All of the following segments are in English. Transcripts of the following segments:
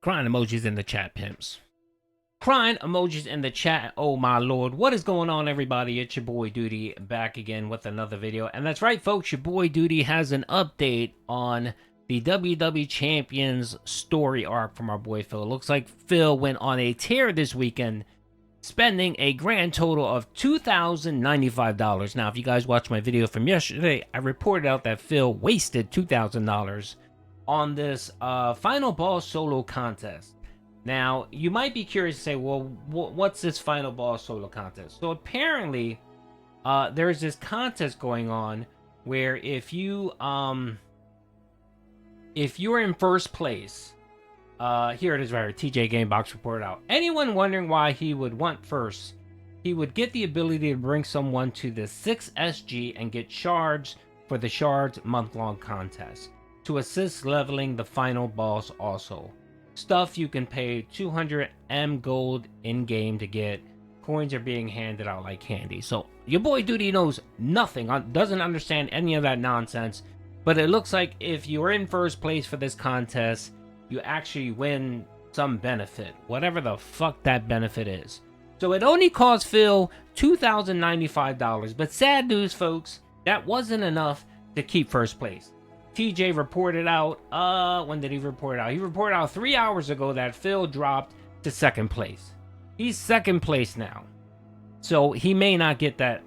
Crying emojis in the chat, pimps. Crying emojis in the chat. Oh my lord. What is going on, everybody? It's your boy Duty back again with another video. And that's right, folks. Your boy Duty has an update on the WWE Champions story arc from our boy Phil. It looks like Phil went on a tear this weekend, spending a grand total of $2,095. Now, if you guys watched my video from yesterday, I reported out that Phil wasted $2,000 on this final ball solo contest. Now, you might be curious to say, well, what's this final ball solo contest? So apparently, there's this contest going on where if you're in first place, here it is right here, TJ Gamebox reported out. Anyone wondering why he would want first? He would get the ability to bring someone to the 6SG and get shards for the shards month-long contest to assist leveling the final boss also. Stuff you can pay 200 M gold in-game to get. Coins are being handed out like candy. So your boy Duty knows nothing, doesn't understand any of that nonsense. But it looks like if you're in first place for this contest, you actually win some benefit, whatever the fuck that benefit is. So it only cost Phil $2,095. But sad news, folks, that wasn't enough to keep first place. TJ reported out, when did he report out? He reported out 3 hours ago that Phil dropped to second place. He's second place now. So he may not get that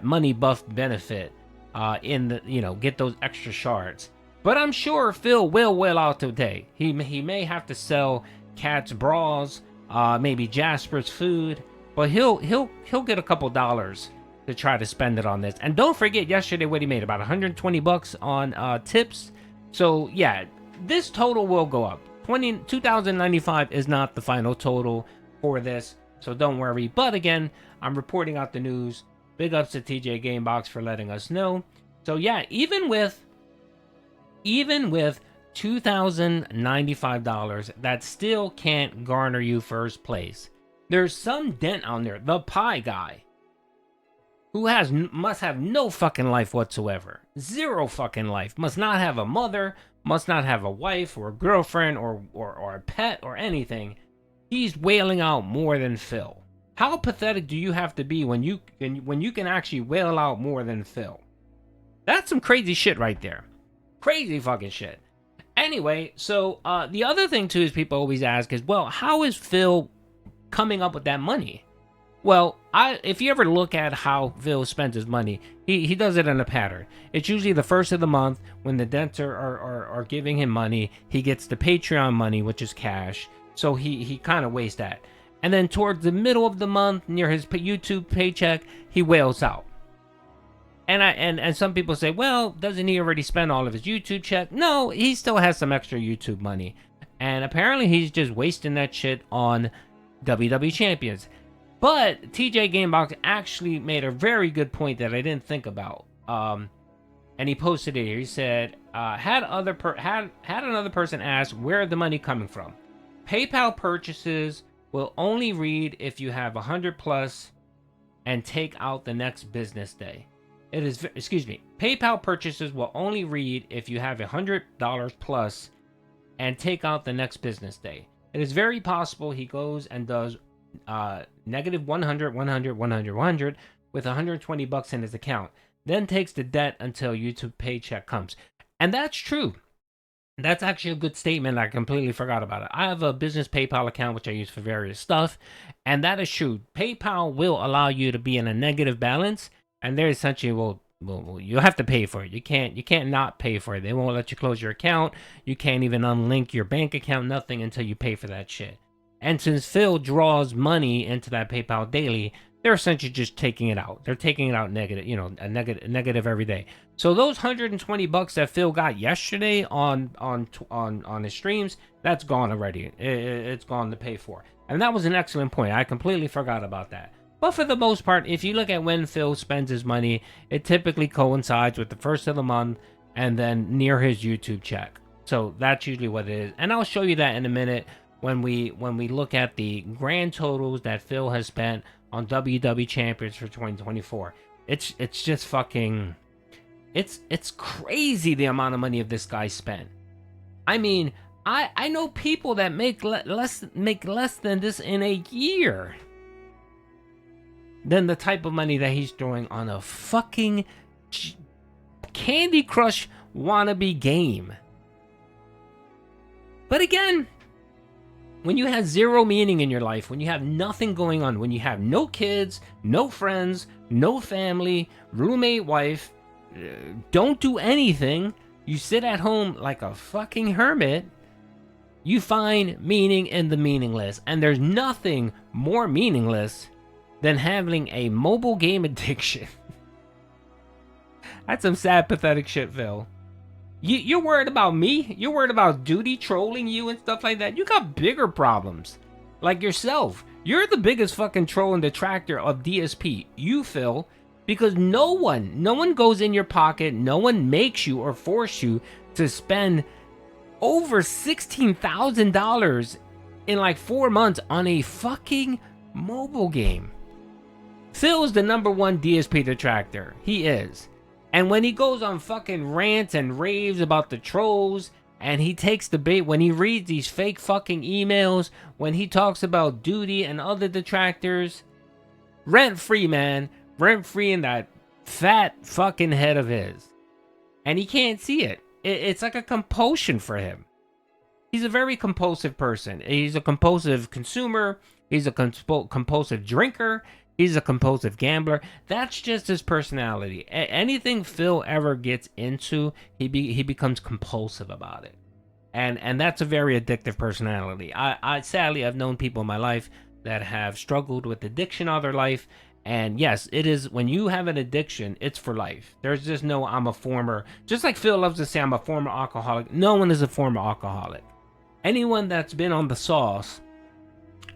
money buff benefit in the, get those extra shards. But I'm sure Phil will whale out today. He may have to sell Cat's bras, maybe Jasper's food, but he'll get a couple dollars to try to spend it on this. And don't forget yesterday what he made, about 120 bucks on tips. So yeah, this total will go up. 2,095 is not the final total for this, so don't worry. But again, I'm reporting out the news. Big ups to TJ Gamebox for letting us know. So yeah, even with $2,095, that still can't garner you first place. There's some dent on there. ThePieGuy, who must have no fucking life whatsoever. Zero fucking life. Must not have a mother, must not have a wife or a girlfriend or a pet or anything. He's wailing out more than Phil. How pathetic do you have to be when you can actually wail out more than Phil? That's some crazy shit right there. Crazy fucking shit. Anyway, so the other thing too is people always ask is, well, how is Phil coming up with that money? Well, if you ever look at how Phil spends his money, he does it in a pattern. It's usually the first of the month when the dents are giving him money. He gets the Patreon money, which is cash. So he kind of wastes that. And then towards the middle of the month, near his YouTube paycheck, he wails out. And some people say, well, doesn't he already spend all of his YouTube check? No, he still has some extra YouTube money. And apparently he's just wasting that shit on WWE Champions. But TJ Gamebox actually made a very good point that I didn't think about. And he posted it here. He said, had another person ask where the money coming from. PayPal purchases will only read if you have 100 plus and take out the next business day. PayPal purchases will only read if you have $100 plus and take out the next business day. It is very possible he goes and does negative 100, 100, 100, 100 with 120 bucks in his account, then takes the debt until YouTube paycheck comes. And that's true. That's actually a good statement. I completely forgot about it. I have a business PayPal account which I use for various stuff, and that is true. PayPal will allow you to be in a negative balance, and they're essentially well you have to pay for it. You can't not pay for it. They won't let you close your account. You can't even unlink your bank account, nothing until you pay for that shit. And since Phil draws money into that PayPal daily, they're essentially just taking it out. They're taking it out negative, negative every day. So those 120 bucks that Phil got yesterday on his streams, that's gone already. It's gone to pay for. And that was an excellent point. I completely forgot about that. But for the most part, if you look at when Phil spends his money, it typically coincides with the first of the month and then near his YouTube check. So that's usually what it is. And I'll show you that in a minute. When we look at the grand totals that Phil has spent on WWE Champions for 2024, it's just fucking, it's crazy the amount of money of this guy spent. I mean, I know people that make less than this in a year than the type of money that he's throwing on a fucking Candy Crush wannabe game. But again, when you have zero meaning in your life, when you have nothing going on, when you have no kids, no friends, no family, roommate, wife, don't do anything, you sit at home like a fucking hermit, you find meaning in the meaningless. And there's nothing more meaningless than having a mobile game addiction. That's some sad, pathetic shit, Phil. You're worried about me? You're worried about Duty trolling you and stuff like that? You got bigger problems. Like yourself. You're the biggest fucking troll and detractor of DSP. You, Phil. Because no one goes in your pocket. No one makes you or force you to spend over $16,000 in like 4 months on a fucking mobile game. Phil is the #1 DSP detractor. He is. And when he goes on fucking rants and raves about the trolls, and he takes the bait, when he reads these fake fucking emails, when he talks about Duty and other detractors, rent free, man. Rent free in that fat fucking head of his. And he can't see it. It's like a compulsion for him. He's a very compulsive person. He's a compulsive consumer. He's a compulsive drinker. He's a compulsive gambler. That's just his personality. Anything Phil ever gets into, he becomes compulsive about it. And that's a very addictive personality. I sadly, I've known people in my life that have struggled with addiction all their life. And yes, it is, when you have an addiction, it's for life. There's just no, I'm a former, just like Phil loves to say, I'm a former alcoholic. No one is a former alcoholic. Anyone that's been on the sauce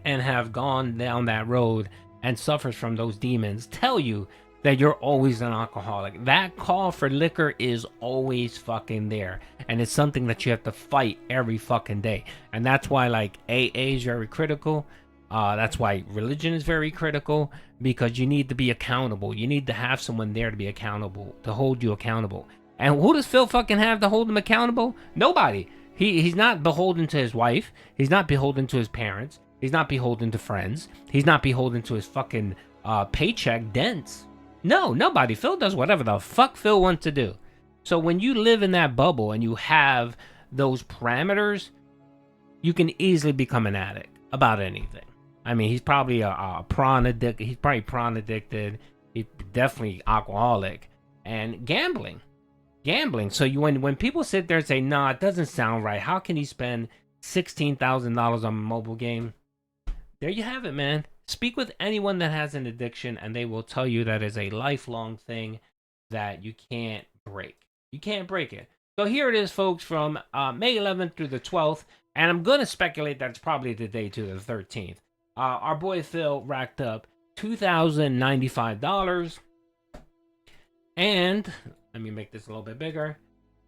and have gone down that road and suffers from those demons tell you that you're always an alcoholic. That call for liquor is always fucking there. And it's something that you have to fight every fucking day. And that's why like AA is very critical. That's why religion is very critical, because you need to be accountable. You need to have someone there to be accountable, to hold you accountable. And who does Phil fucking have to hold him accountable? Nobody. He's not beholden to his wife. He's not beholden to his parents. He's not beholden to friends. He's not beholden to his fucking paycheck dents. No, nobody. Phil does whatever the fuck Phil wants to do. So when you live in that bubble and you have those parameters, you can easily become an addict about anything. I mean, he's probably a prawn addict. He's probably prawn addicted. He's definitely alcoholic and gambling. So when people sit there and say, "Nah, it doesn't sound right. How can he spend $16,000 on a mobile game?" There you have it, man. Speak with anyone that has an addiction, and they will tell you that is a lifelong thing that you can't break. You can't break it. So here it is, folks, from May 11th through the 12th, and I'm gonna speculate that it's probably the day to the 13th. Our boy Phil racked up $2,095. And let me make this a little bit bigger.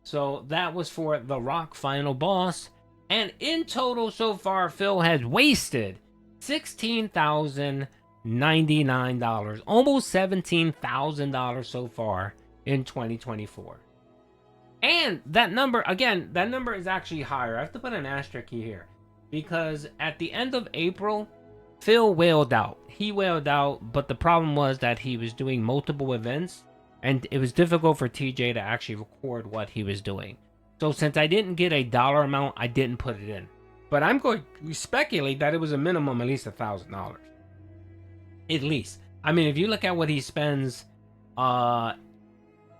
So that was for the Rock Final Boss. And in total so far, Phil has wasted $16,099. Almost $17,000 so far in 2024. And that number, again, that number is actually higher. I have to put an asterisk here. Because at the end of April, Phil wailed out. He wailed out, but the problem was that he was doing multiple events, and it was difficult for TJ to actually record what he was doing. So since I didn't get a dollar amount, I didn't put it in. But I'm going to speculate that it was a minimum at least $1,000. At least. I mean, if you look at what he spends, like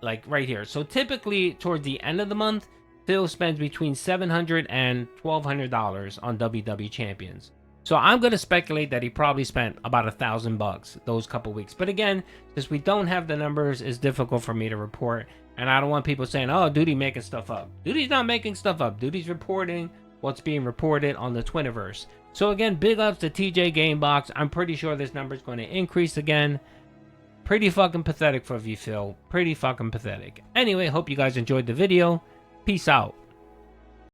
right here. So typically, towards the end of the month, Phil spends between $700 and $1,200 on WWE Champions. So I'm going to speculate that he probably spent about $1,000 those couple weeks. But again, since we don't have the numbers, it's difficult for me to report. And I don't want people saying, "Oh, Duty making stuff up." Duty's not making stuff up. Duty's reporting what's being reported on the Twiniverse. So again, big ups to TJ Gamebox. I'm pretty sure this number is going to increase again. Pretty fucking pathetic for you, Phil. Pretty fucking pathetic. Anyway, hope you guys enjoyed the video. Peace out.